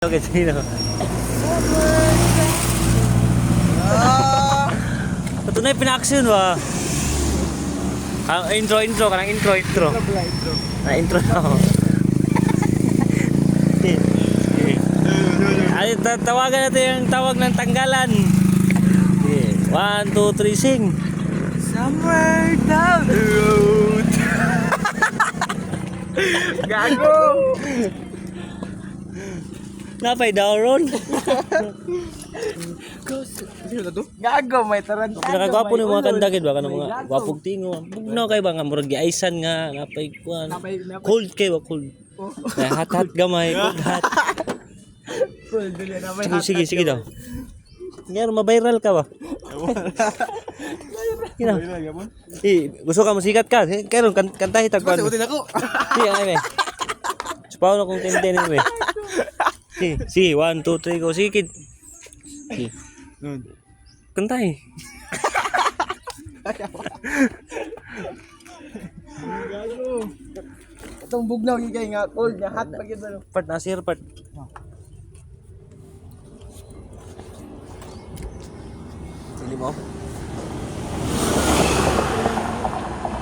Okay, sino? Ito na yung pina-action ba? Intro, kanang intro. Intro na ako. Ay, tawagan natin yung tawag ng tanggalan. 1, 2, 3, sing. Somewhere down the road. Gago. Napay daw ron. Sino na to? Gago, may taran. Pinakagwapo ni mga kandagid ba kanang mga gwapog tingo. Bugnaw kay ba nga murag giaisan nga napay kuan. Cold kay ba cold. Hat gamay, cold hat. Cold dili na may. Sige daw. Ngayon ma-viral ka ba? Kina. Gusto ka masikat ka? Karon kantahi tag kuan. Subutin ako. Sige ay. Supaw na kung tenten ni. Si 1 2 3 go sige kid. Si. Kantay. Gago. Itong bugnaw yung kay nga cold nga hot pag yun. Part na sir part. Sili mo.